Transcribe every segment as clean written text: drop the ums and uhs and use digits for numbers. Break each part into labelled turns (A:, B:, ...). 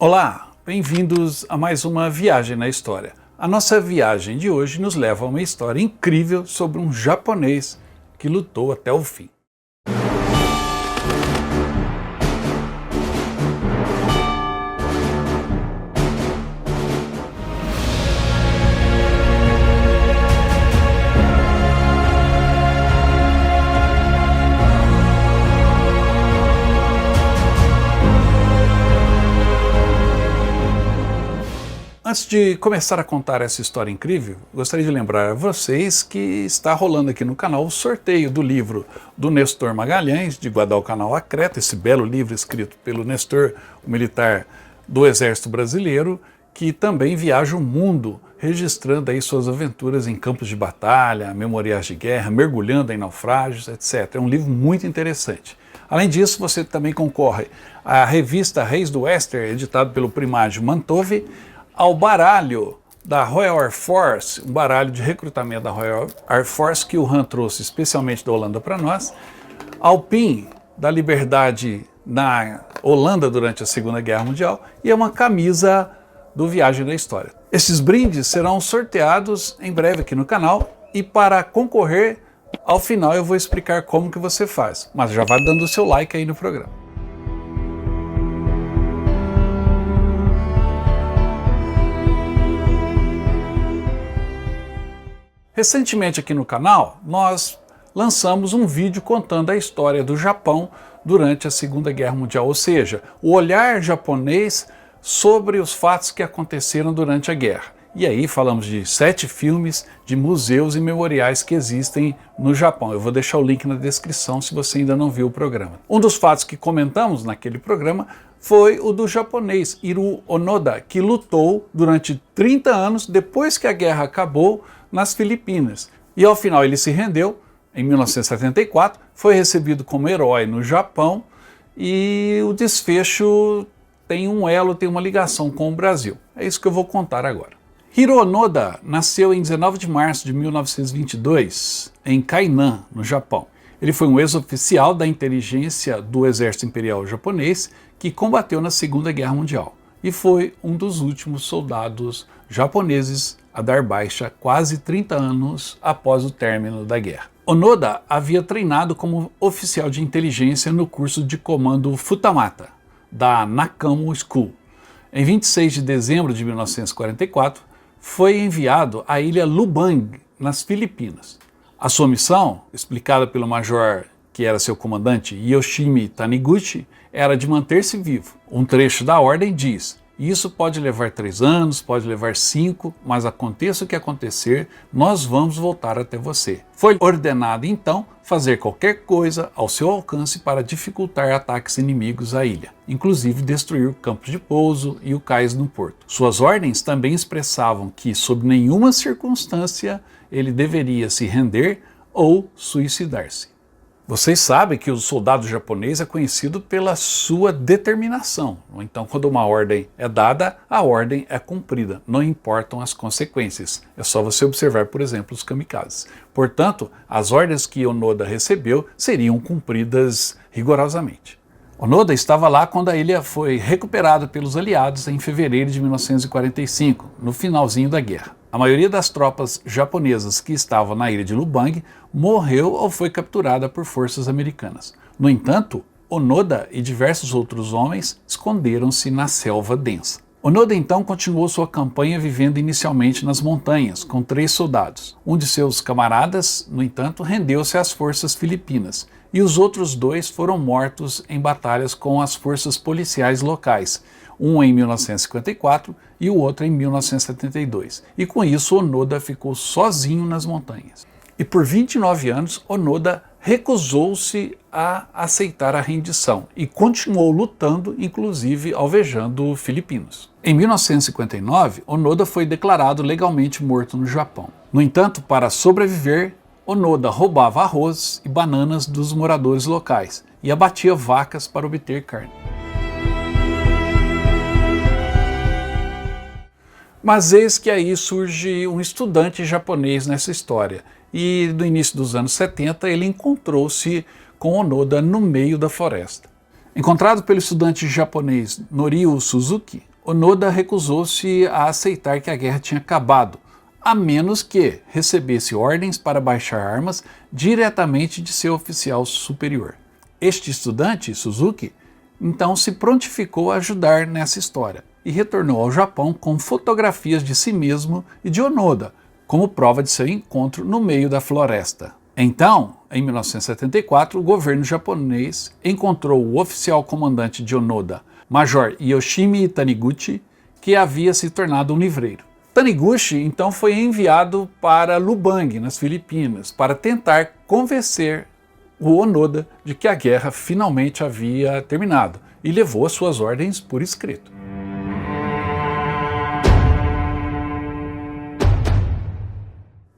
A: Olá, bem-vindos a mais uma viagem na história. A nossa viagem de hoje nos leva a uma história incrível sobre um japonês que lutou até o fim. Antes de começar a contar essa história incrível, gostaria de lembrar a vocês que está rolando aqui no canal o sorteio do livro do Nestor Magalhães, de Guadalcanal a Creta, esse belo livro escrito pelo Nestor, o militar do Exército Brasileiro, que também viaja o mundo registrando aí suas aventuras em campos de batalha, memoriais de guerra, mergulhando em naufrágios, etc. É um livro muito interessante. Além disso, você também concorre à revista Reis do Wester, editado pelo Primágio Mantove, ao baralho da Royal Air Force, um baralho de recrutamento da Royal Air Force que o Han trouxe especialmente da Holanda para nós, ao PIN da Liberdade na Holanda durante a Segunda Guerra Mundial e a uma camisa do Viagem da História. Esses brindes serão sorteados em breve aqui no canal e para concorrer, ao final eu vou explicar como que você faz, mas já vai dando o seu like aí no programa. Recentemente aqui no canal, nós lançamos um vídeo contando a história do Japão durante a Segunda Guerra Mundial, ou seja, o olhar japonês sobre os fatos que aconteceram durante a guerra. E aí falamos de 7 filmes, de museus e memoriais que existem no Japão. Eu vou deixar o link na descrição se você ainda não viu o programa. Um dos fatos que comentamos naquele programa foi o do japonês Hiroo Onoda, que lutou durante 30 anos depois que a guerra acabou nas Filipinas. E ao final ele se rendeu, em 1974, foi recebido como herói no Japão e o desfecho tem um elo, tem uma ligação com o Brasil. É isso que eu vou contar agora. Hiroo Onoda nasceu em 19 de março de 1922, em Kainan, no Japão. Ele foi um ex-oficial da inteligência do Exército Imperial Japonês que combateu na Segunda Guerra Mundial e foi um dos últimos soldados japoneses a dar baixa quase 30 anos após o término da guerra. Onoda havia treinado como oficial de inteligência no curso de comando Futamata, da Nakamo School. Em 26 de dezembro de 1944, foi enviado à ilha Lubang, nas Filipinas. A sua missão, explicada pelo major que era seu comandante, Yoshimi Taniguchi, era de manter-se vivo. Um trecho da ordem diz: "Isso pode levar 3 anos, pode levar 5, mas aconteça o que acontecer, nós vamos voltar até você." Foi ordenado então fazer qualquer coisa ao seu alcance para dificultar ataques inimigos à ilha, inclusive destruir campos de pouso e o cais no porto. Suas ordens também expressavam que, sob nenhuma circunstância, ele deveria se render ou suicidar-se. Vocês sabem que o soldado japonês é conhecido pela sua determinação. Então, quando uma ordem é dada, a ordem é cumprida. Não importam as consequências. É só você observar, por exemplo, os kamikazes. Portanto, as ordens que Onoda recebeu seriam cumpridas rigorosamente. Onoda estava lá quando a ilha foi recuperada pelos aliados em fevereiro de 1945, no finalzinho da guerra. A maioria das tropas japonesas que estavam na ilha de Lubang morreu ou foi capturada por forças americanas. No entanto, Onoda e diversos outros homens esconderam-se na selva densa. Onoda então continuou sua campanha vivendo inicialmente nas montanhas, com 3 soldados. Um de seus camaradas, no entanto, rendeu-se às forças filipinas, e os outros 2 foram mortos em batalhas com as forças policiais locais, um em 1954 e o outro em 1972. E com isso Onoda ficou sozinho nas montanhas. E por 29 anos Onoda recusou-se a aceitar a rendição e continuou lutando, inclusive alvejando filipinos. Em 1959, Onoda foi declarado legalmente morto no Japão. No entanto, para sobreviver, Onoda roubava arroz e bananas dos moradores locais e abatia vacas para obter carne. Mas eis que aí surge um estudante japonês nessa história, e no início dos anos 70 ele encontrou-se com Onoda no meio da floresta. Encontrado pelo estudante japonês Norio Suzuki, Onoda recusou-se a aceitar que a guerra tinha acabado, a menos que recebesse ordens para baixar armas diretamente de seu oficial superior. Este estudante, Suzuki, então se prontificou a ajudar nessa história e retornou ao Japão com fotografias de si mesmo e de Onoda, como prova de seu encontro no meio da floresta. Então, em 1974, o governo japonês encontrou o oficial comandante de Onoda, Major Yoshimi Taniguchi, que havia se tornado um livreiro. Taniguchi então foi enviado para Lubang, nas Filipinas, para tentar convencer o Onoda de que a guerra finalmente havia terminado e levou as suas ordens por escrito.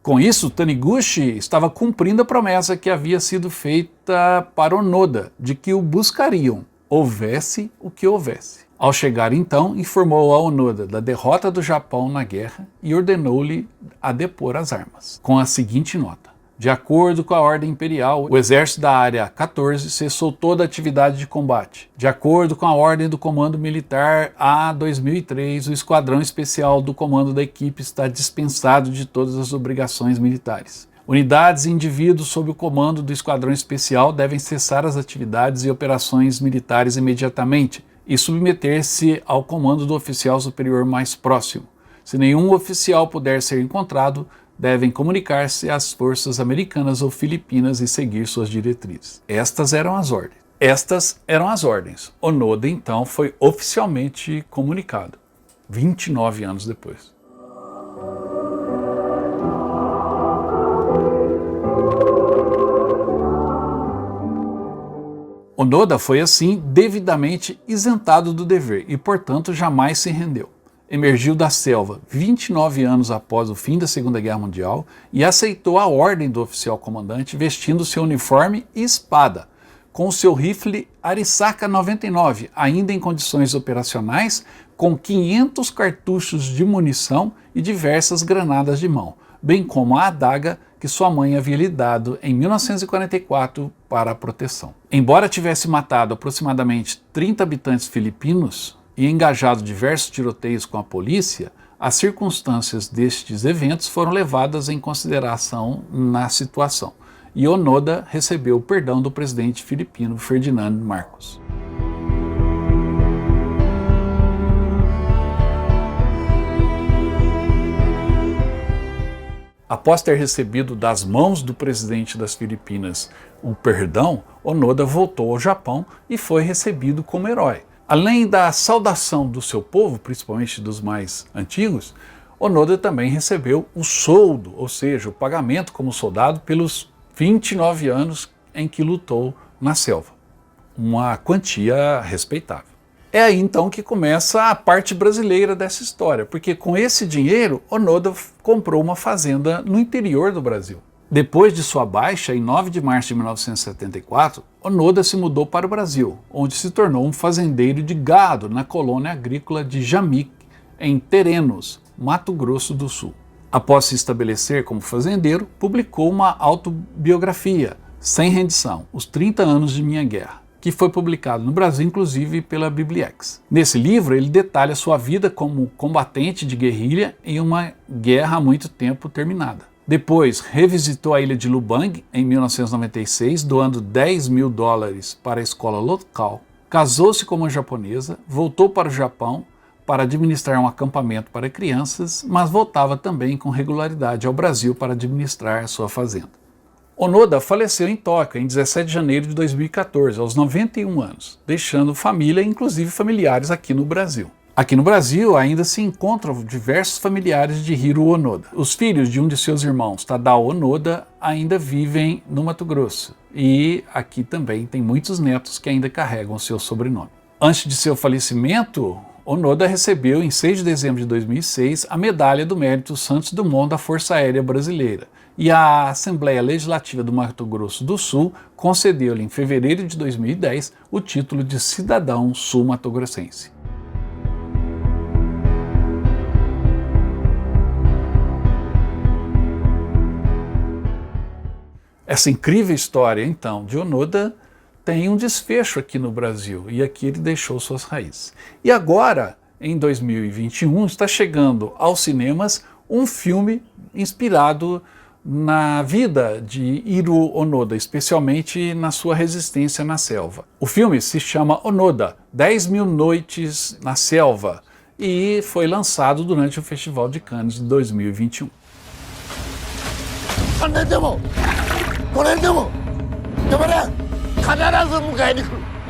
A: Com isso, Taniguchi estava cumprindo a promessa que havia sido feita para Onoda de que o buscariam, houvesse o que houvesse. Ao chegar então, informou a Onoda da derrota do Japão na guerra e ordenou-lhe a depor as armas, com a seguinte nota: de acordo com a ordem imperial, o exército da Área 14 cessou toda a atividade de combate. De acordo com a ordem do Comando Militar A-2003, o Esquadrão Especial do Comando da Equipe está dispensado de todas as obrigações militares. Unidades e indivíduos sob o comando do Esquadrão Especial devem cessar as atividades e operações militares imediatamente e submeter-se ao comando do oficial superior mais próximo. Se nenhum oficial puder ser encontrado, devem comunicar-se às forças americanas ou filipinas e seguir suas diretrizes. Estas eram as ordens. Onoda, então, foi oficialmente comunicado, 29 anos depois. Onoda foi, assim, devidamente isentado do dever e, portanto, jamais se rendeu. Emergiu da selva 29 anos após o fim da Segunda Guerra Mundial e aceitou a ordem do oficial comandante vestindo seu uniforme e espada, com o seu rifle Arisaka 99, ainda em condições operacionais, com 500 cartuchos de munição e diversas granadas de mão, bem como a adaga que sua mãe havia lhe dado em 1944 para a proteção. Embora tivesse matado aproximadamente 30 habitantes filipinos e engajado diversos tiroteios com a polícia, as circunstâncias destes eventos foram levadas em consideração na situação, e Onoda recebeu o perdão do presidente filipino Ferdinand Marcos. Após ter recebido das mãos do presidente das Filipinas o perdão, Onoda voltou ao Japão e foi recebido como herói. Além da saudação do seu povo, principalmente dos mais antigos, Onoda também recebeu o soldo, ou seja, o pagamento como soldado pelos 29 anos em que lutou na selva. Uma quantia respeitável. É aí então que começa a parte brasileira dessa história, porque com esse dinheiro, Onoda comprou uma fazenda no interior do Brasil. Depois de sua baixa, em 9 de março de 1974, Onoda se mudou para o Brasil, onde se tornou um fazendeiro de gado na colônia agrícola de Jamique, em Terenos, Mato Grosso do Sul. Após se estabelecer como fazendeiro, publicou uma autobiografia, Sem Rendição, Os 30 Anos de Minha Guerra, que foi publicado no Brasil, inclusive pela Bibliex. Nesse livro, ele detalha sua vida como combatente de guerrilha em uma guerra há muito tempo terminada. Depois, revisitou a ilha de Lubang em 1996, doando $10.000 para a escola local. Casou-se com uma japonesa, voltou para o Japão para administrar um acampamento para crianças, mas voltava também com regularidade ao Brasil para administrar sua fazenda. Onoda faleceu em Tóquio em 17 de janeiro de 2014, aos 91 anos, deixando família, inclusive familiares aqui no Brasil. Aqui no Brasil ainda se encontram diversos familiares de Hiro Onoda. Os filhos de um de seus irmãos, Tadao Onoda, ainda vivem no Mato Grosso. E aqui também tem muitos netos que ainda carregam seu sobrenome. Antes de seu falecimento, Onoda recebeu, em 6 de dezembro de 2006, a Medalha do Mérito Santos Dumont da Força Aérea Brasileira. E a Assembleia Legislativa do Mato Grosso do Sul concedeu-lhe, em fevereiro de 2010, o título de cidadão sul-matogrossense. Essa incrível história, então, de Onoda tem um desfecho aqui no Brasil, e aqui ele deixou suas raízes. E agora, em 2021, está chegando aos cinemas um filme inspirado na vida de Hiro Onoda, especialmente na sua resistência na selva. O filme se chama Onoda, 10.000 Noites na Selva, e foi lançado durante o Festival de Cannes de 2021.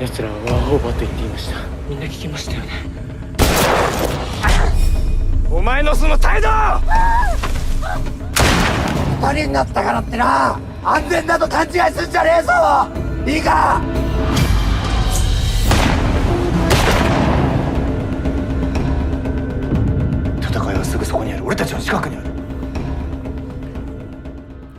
B: 奴らはワーオーバーと言っていました。みんな聞きましたよね。お前のその態度！二人になったからってな、安全だと勘違いすんじゃねえぞ！いいか？戦いはすぐそこにある。俺たちの近くにある。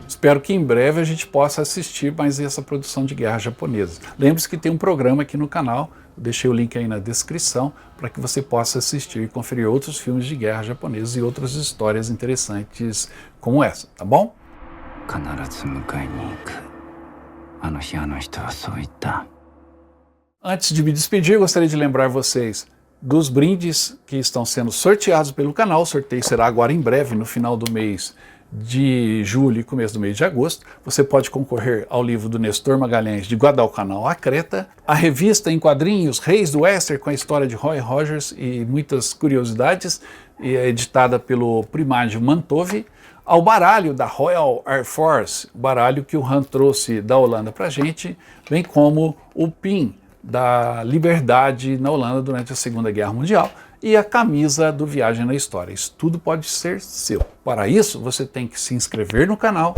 A: Espero que em breve a gente possa assistir mais essa produção de guerra japonesa. Lembre-se que tem um programa aqui no canal, eu deixei o link aí na descrição, para que você possa assistir e conferir outros filmes de guerra japoneses e outras histórias interessantes como essa, tá bom? Antes de me despedir, eu gostaria de lembrar vocês dos brindes que estão sendo sorteados pelo canal. O sorteio será agora em breve, no final do mês de julho e começo do mês de agosto. Você pode concorrer ao livro do Nestor Magalhães, De Guadalcanal a Creta, a revista em quadrinhos Reis do Wester, com a história de Roy Rogers e muitas curiosidades, editada pelo Primágio Mantove, ao baralho da Royal Air Force, o baralho que o Han trouxe da Holanda para a gente, bem como o pin da liberdade na Holanda durante a Segunda Guerra Mundial, e a camisa do Viagem na História. Isso tudo pode ser seu. Para isso, você tem que se inscrever no canal,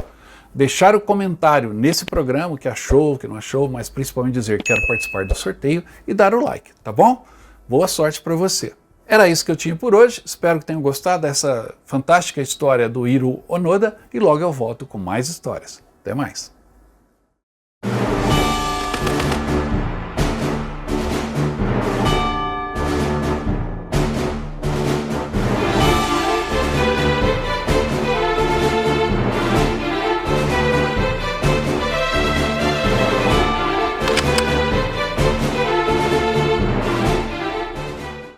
A: deixar o comentário nesse programa, o que achou, o que não achou, mas principalmente dizer que quero participar do sorteio e dar o like, tá bom? Boa sorte para você. Era isso que eu tinha por hoje, espero que tenham gostado dessa fantástica história do Hiro Onoda e logo eu volto com mais histórias. Até mais!